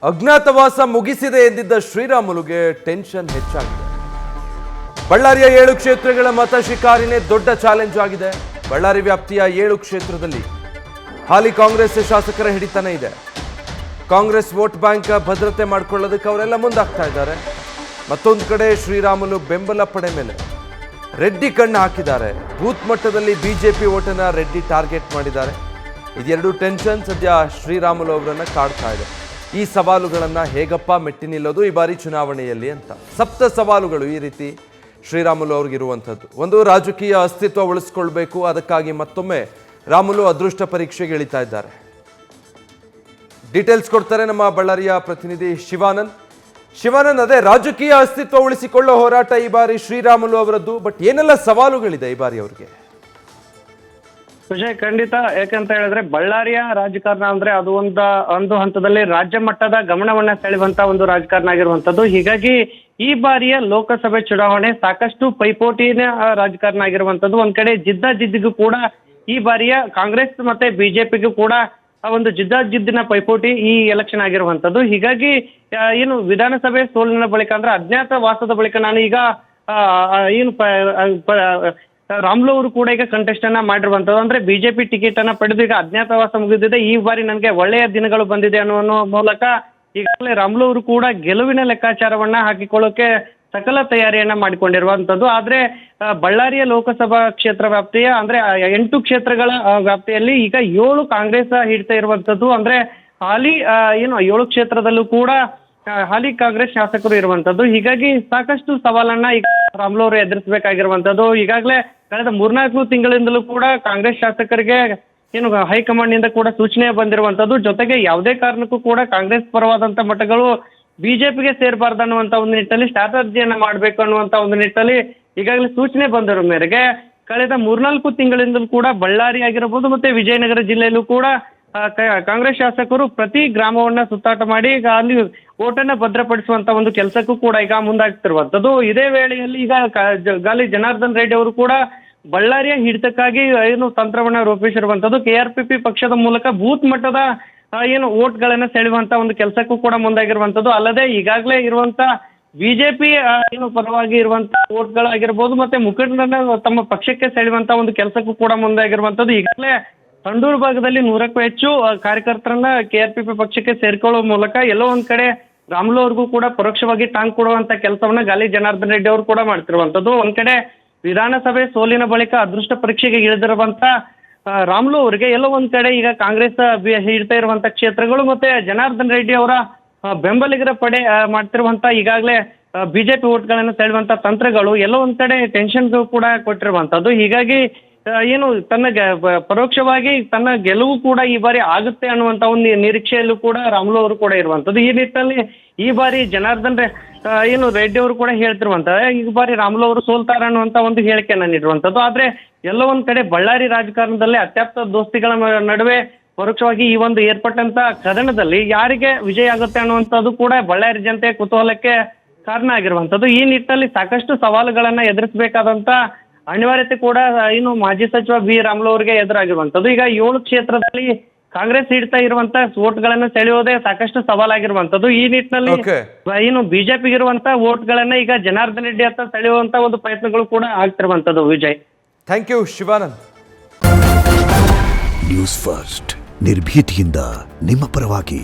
ಅಜ್ಞಾತವಾಸ ಮುಗಿಸಿದೆ ಎಂದಿದ್ದ ಶ್ರೀರಾಮುಲುಗೆ tension ಹೆಚ್ಚಾಗಿದೆ. ಬಳ್ಳಾರಿಯ 7 ಕ್ಷೇತ್ರಗಳ ಮತ ಶಿಕಾರಿನೇ ದೊಡ್ಡ ಚಾಲೆಂಜ್ ಆಗಿದೆ. ಬಳ್ಳಾರಿ ವ್ಯಾಪ್ತಿಯ 7 ಕ್ಷೇತ್ರದಲ್ಲಿ ಹಾಲಿ ಕಾಂಗ್ರೆಸ್ ಶಾಸಕರ ಹಿಡಿತನೇ ಇದೆ. ಕಾಂಗ್ರೆಸ್ ವೋಟ್ ಬ್ಯಾಂಕ್ ಭದ್ರತೆ ಮಾಡಿಕೊಳ್ಳೋದಕ್ಕೆ ಅವರೆಲ್ಲ ಮುಂದಾಗ್ತಾ ಇದ್ದಾರೆ. ಮತ್ತೊಂದು ಕಡೆ ಶ್ರೀರಾಮುಲು ಬೆಂಬಲ ಪಡೆ ಮೇಲೆ ರೆಡ್ಡಿ ಕಣ್ಣು ಹಾಕಿದ್ದಾರೆ. ಬೂತ್ ಮಟ್ಟದಲ್ಲಿ ಬಿಜೆಪಿ ಓಟನ್ನ ರೆಡ್ಡಿ ಟಾರ್ಗೆಟ್ ಮಾಡಿದ್ದಾರೆ. ಇದೆರಡು ಟೆನ್ಷನ್ ಸದ್ಯ ಶ್ರೀರಾಮುಲು ಅವರನ್ನ ಕಾಡ್ತಾ ಇದೆ. ಈ ಸವಾಲುಗಳನ್ನು ಹೇಗಪ್ಪ ಮೆಟ್ಟಿ ನಿಲ್ಲೋದು ಈ ಬಾರಿ ಚುನಾವಣೆಯಲ್ಲಿ ಅಂತ 7 ಸವಾಲುಗಳು ಈ ರೀತಿ ಶ್ರೀರಾಮುಲು ಅವ್ರಿಗಿರುವಂಥದ್ದು. ಒಂದು, ರಾಜಕೀಯ ಅಸ್ತಿತ್ವ ಉಳಿಸ್ಕೊಳ್ಬೇಕು. ಅದಕ್ಕಾಗಿ ಮತ್ತೊಮ್ಮೆ ರಾಮುಲು ಅದೃಷ್ಟ ಪರೀಕ್ಷೆಗೆ ಇಳಿತಾ ಇದ್ದಾರೆ. ಡೀಟೇಲ್ಸ್ ಕೊಡ್ತಾರೆ ನಮ್ಮ ಬಳ್ಳಾರಿಯ ಪ್ರತಿನಿಧಿ ಶಿವಾನಂದ್. ಅದೇ ರಾಜಕೀಯ ಅಸ್ತಿತ್ವ ಉಳಿಸಿಕೊಳ್ಳೋ ಹೋರಾಟ ಈ ಬಾರಿ ಶ್ರೀರಾಮುಲು ಅವರದ್ದು. ಬಟ್ ಏನೆಲ್ಲ ಸವಾಲುಗಳಿದೆ ಈ ಬಾರಿ ಅವರಿಗೆ? ವಿಜಯ್, ಖಂಡಿತ. ಯಾಕಂತ ಹೇಳಿದ್ರೆ ಬಳ್ಳಾರಿಯ ರಾಜಕಾರಣ ಅಂದ್ರೆ ಅದು ಒಂದು ಹಂತದಲ್ಲಿ ರಾಜ್ಯ ಮಟ್ಟದ ಗಮನವನ್ನ ಸೆಳೆಯುವಂತ ಒಂದು ರಾಜಕಾರಣ ಆಗಿರುವಂತದ್ದು. ಹೀಗಾಗಿ ಈ ಬಾರಿಯ ಲೋಕಸಭೆ ಚುನಾವಣೆ ಸಾಕಷ್ಟು ಪೈಪೋಟಿನ ರಾಜಕಾರಣ ಆಗಿರುವಂತದ್ದು. ಒಂದ್ ಕಡೆ ಜಿದ್ದಿಗೂ ಕೂಡ ಈ ಬಾರಿಯ ಕಾಂಗ್ರೆಸ್ ಮತ್ತೆ ಬಿಜೆಪಿಗೂ ಕೂಡ ಒಂದು ಜಿದ್ದಿನ ಪೈಪೋಟಿ ಈ ಎಲೆಕ್ಷನ್ ಆಗಿರುವಂತದ್ದು. ಹೀಗಾಗಿ ಏನು ವಿಧಾನಸಭೆ ಸೋಲಿನ ಬಳಿಕ ಅಂದ್ರೆ ಅಜ್ಞಾತ ವಾಸದ ಬಳಿಕ ನಾನು ಈಗ ರಾಮುಲು ಅವರು ಕೂಡ ಈಗ ಕಂಟೆಸ್ಟ್ ಅನ್ನ ಮಾಡಿರುವಂತದ್ದು. ಅಂದ್ರೆ ಬಿಜೆಪಿ ಟಿಕೆಟ್ ಅನ್ನ ಪಡೆದು ಈಗ ಅಜ್ಞಾತವಾಸ ಮುಗಿದಿದೆ. ಈ ಬಾರಿ ನನಗೆ ಒಳ್ಳೆಯ ದಿನಗಳು ಬಂದಿದೆ ಅನ್ನೋ ಮೂಲಕ ಈಗಾಗಲೇ ರಾಮುಲು ಅವರು ಕೂಡ ಗೆಲುವಿನ ಲೆಕ್ಕಾಚಾರವನ್ನ ಹಾಕಿಕೊಳ್ಳೋಕೆ ಸಕಲ ತಯಾರಿಯನ್ನ ಮಾಡಿಕೊಂಡಿರುವಂತದ್ದು. ಆದ್ರೆ ಬಳ್ಳಾರಿಯ ಲೋಕಸಭಾ ಕ್ಷೇತ್ರ ವ್ಯಾಪ್ತಿಯ ಅಂದ್ರೆ 8 ಕ್ಷೇತ್ರಗಳ ವ್ಯಾಪ್ತಿಯಲ್ಲಿ ಈಗ 7 ಕಾಂಗ್ರೆಸ್ ಹಿಡ್ತಾ ಇರುವಂತದ್ದು. ಅಂದ್ರೆ ಹಾಲಿ 7 ಕ್ಷೇತ್ರದಲ್ಲೂ ಕೂಡ ಹಾಲಿ ಕಾಂಗ್ರೆಸ್ ಶಾಸಕರು ಇರುವಂತದ್ದು. ಹೀಗಾಗಿ ಸಾಕಷ್ಟು ಸವಾಲನ್ನ ಈಗ ರಾಮುಲು ಅವರು ಎದುರಿಸಬೇಕಾಗಿರುವಂತದ್ದು. ಈಗಾಗಲೇ ಕಳೆದ 3-4 ತಿಂಗಳಿಂದಲೂ ಕೂಡ ಕಾಂಗ್ರೆಸ್ ಶಾಸಕರಿಗೆ ಹೈಕಮಾಂಡ್ ನಿಂದ ಕೂಡ ಸೂಚನೆ ಬಂದಿರುವಂತದ್ದು. ಜೊತೆಗೆ ಯಾವುದೇ ಕಾರಣಕ್ಕೂ ಕೂಡ ಕಾಂಗ್ರೆಸ್ ಪರವಾದಂತ ಮತಗಳು ಬಿಜೆಪಿಗೆ ಸೇರಬಾರ್ದು ಅನ್ನುವಂತ ಒಂದು ನಿಟ್ಟಲ್ಲಿ ಸ್ಟ್ರಾಟಜಿಯನ್ನ ಮಾಡಬೇಕು ಅನ್ನುವಂತ ಒಂದು ನಿಟ್ಟಲ್ಲಿ ಈಗಾಗಲೇ ಸೂಚನೆ ಬಂದಿರೋ ಮೇರೆಗೆ ಕಳೆದ 3-4 ತಿಂಗಳಿಂದಲೂ ಕೂಡ ಬಳ್ಳಾರಿ ಆಗಿರಬಹುದು ಮತ್ತೆ ವಿಜಯನಗರ ಜಿಲ್ಲೆಯಲ್ಲೂ ಕೂಡ ಕಾಂಗ್ರೆಸ್ ಶಾಸಕರು ಪ್ರತಿ ಗ್ರಾಮವನ್ನ ಸುತ್ತಾಟ ಮಾಡಿ ಈಗ ಅಲ್ಲಿ ಓಟನ್ನ ಭದ್ರಪಡಿಸುವಂತ ಒಂದು ಕೆಲಸಕ್ಕೂ ಕೂಡ ಈಗ ಮುಂದಾಗ್ತಿರುವಂತದ್ದು. ಇದೇ ವೇಳೆಯಲ್ಲಿ ಈಗ ಗಾಲಿ ಜನಾರ್ದನ್ ರೆಡ್ಡಿ ಅವರು ಕೂಡ ಬಳ್ಳಾರಿಯ ಹಿಡಿತಕ್ಕಾಗಿ ತಂತ್ರವನ್ನ ರೂಪಿಸಿರುವಂತದ್ದು. KRPP ಪಕ್ಷದ ಮೂಲಕ ಬೂತ್ ಮಟ್ಟದ ಓಟ್ಗಳನ್ನ ಸೆಳೆಯುವಂತ ಒಂದು ಕೆಲಸಕ್ಕೂ ಕೂಡ ಮುಂದಾಗಿರುವಂತದ್ದು. ಅಲ್ಲದೆ ಈಗಾಗಲೇ ಇರುವಂತ ಬಿಜೆಪಿ ಪರವಾಗಿ ಇರುವಂತ ಓಟ್ಗಳಾಗಿರ್ಬೋದು ಮತ್ತೆ ಮುಖಂಡರನ್ನ ತಮ್ಮ ಪಕ್ಷಕ್ಕೆ ಸೆಳೆಯುವಂತ ಒಂದು ಕೆಲಸಕ್ಕೂ ಕೂಡ ಮುಂದಾಗಿರುವಂತದ್ದು. ಈಗಾಗಲೇ ಸಂಡೂರು ಭಾಗದಲ್ಲಿ 100ಕ್ಕೂ ಹೆಚ್ಚು ಕಾರ್ಯಕರ್ತರನ್ನ KRPP ಪಕ್ಷಕ್ಕೆ ಸೇರ್ಕೊಳ್ಳುವ ಮೂಲಕ ಎಲ್ಲೋ ಒಂದ್ ಕಡೆ ರಾಮುಲು ಅವ್ರಿಗೂ ಕೂಡ ಪರೋಕ್ಷವಾಗಿ ಟಾಂಗ್ ಕೊಡುವಂತ ಕೆಲಸವನ್ನ ಗಾಲಿ ಜನಾರ್ದನ್ ರೆಡ್ಡಿ ಅವರು ಕೂಡ ಮಾಡ್ತಿರುವಂತದ್ದು. ಒಂದ್ ಕಡೆ ವಿಧಾನಸಭೆ ಸೋಲಿನ ಬಳಿಕ ಅದೃಷ್ಟ ಪರೀಕ್ಷೆಗೆ ಇಳಿದಿರುವಂತ ರಾಮುಲು ಅವರಿಗೆ ಎಲ್ಲೋ ಒಂದ್ ಕಡೆ ಈಗ ಕಾಂಗ್ರೆಸ್ ಹಿಡ್ತಾ ಇರುವಂತ ಕ್ಷೇತ್ರಗಳು ಮತ್ತೆ ಜನಾರ್ದನ್ ರೆಡ್ಡಿ ಅವರ ಬೆಂಬಲಿಗರ ಪಡೆ ಮಾಡ್ತಿರುವಂತ ಈಗಾಗಲೇ ಬಿಜೆಪಿ ಓಟ್ಗಳನ್ನ ಸೆಳೆಯುವಂತ ತಂತ್ರಗಳು ಎಲ್ಲೋ ಒಂದ್ ಕಡೆ ಟೆನ್ಷನ್ ಕೂಡ ಕೊಟ್ಟಿರುವಂತದ್ದು. ಹೀಗಾಗಿ ತನ್ನ ಪರೋಕ್ಷವಾಗಿ ತನ್ನ ಗೆಲುವು ಕೂಡ ಈ ಬಾರಿ ಆಗುತ್ತೆ ಅನ್ನುವಂತ ಒಂದು ನಿರೀಕ್ಷೆಯಲ್ಲೂ ಕೂಡ ರಾಮುಲು ಅವರು ಕೂಡ ಇರುವಂತದ್ದು. ಈ ನಿಟ್ಟಿನಲ್ಲಿ ಈ ಬಾರಿ ಜನಾರ್ದನ್ ರೆಡ್ಡಿ ಅವರು ಕೂಡ ಹೇಳ್ತಿರುವಂತದ್ದು ಈ ಬಾರಿ ರಾಮುಲು ಅವರು ಸೋಲ್ತಾರ ಅನ್ನುವಂತ ಒಂದು ಹೇಳಿಕೆಯನ್ನ ನೀಡಿರುವಂತದ್ದು. ಆದ್ರೆ ಎಲ್ಲೋ ಒಂದ್ ಕಡೆ ಬಳ್ಳಾರಿ ರಾಜಕಾರಣದಲ್ಲಿ ಅತ್ಯಪ್ತ ದೋಸ್ತಿಗಳ ನಡುವೆ ಪರೋಕ್ಷವಾಗಿ ಈ ಒಂದು ಏರ್ಪಟ್ಟಂತ ಕದನದಲ್ಲಿ ಯಾರಿಗೆ ವಿಜಯ ಆಗುತ್ತೆ ಅನ್ನುವಂಥದ್ದು ಕೂಡ ಬಳ್ಳಾರಿ ಜನತೆಯ ಕುತೂಹಲಕ್ಕೆ ಕಾರಣ ಆಗಿರುವಂತದ್ದು. ಈ ನಿಟ್ಟಿನಲ್ಲಿ ಸಾಕಷ್ಟು ಸವಾಲುಗಳನ್ನ ಎದುರಿಸಬೇಕಾದಂತ ಅನಿವಾರ್ಯತೆ ಕೂಡ ಮಾಜಿ ಸಚಿವ ಬಿ ರಾಮುಲು ಅವರಿಗೆ ಎದುರಾಗಿರುವಂತದ್ದು. ಈಗ 7 ಕ್ಷೇತ್ರದಲ್ಲಿ ಕಾಂಗ್ರೆಸ್ ಹಿಡ್ತಾ ಇರುವಂತ ವೋಟ್ಗಳನ್ನ ಸೆಳೆಯೋದೇ ಸಾಕಷ್ಟು ಸವಾಲಾಗಿರುವಂತದ್ದು. ಈ ನಿಟ್ಟಿನಲ್ಲಿ ಬಿಜೆಪಿಗೆ ಇರುವಂತ ವೋಟ್ಗಳನ್ನ ಈಗ ಜನಾರ್ದನ್ ರೆಡ್ಡಿ ಹತ್ತ ಸೆಳೆಯುವಂತ ಒಂದು ಪ್ರಯತ್ನಗಳು ಕೂಡ ಆಗ್ತಿರುವಂತದ್ದು. Vijay, thank you Shivanand. News first ನಿರ್ಭೀತಿಯಿಂದ ನಿಮ್ಮ ಪರವಾಗಿ.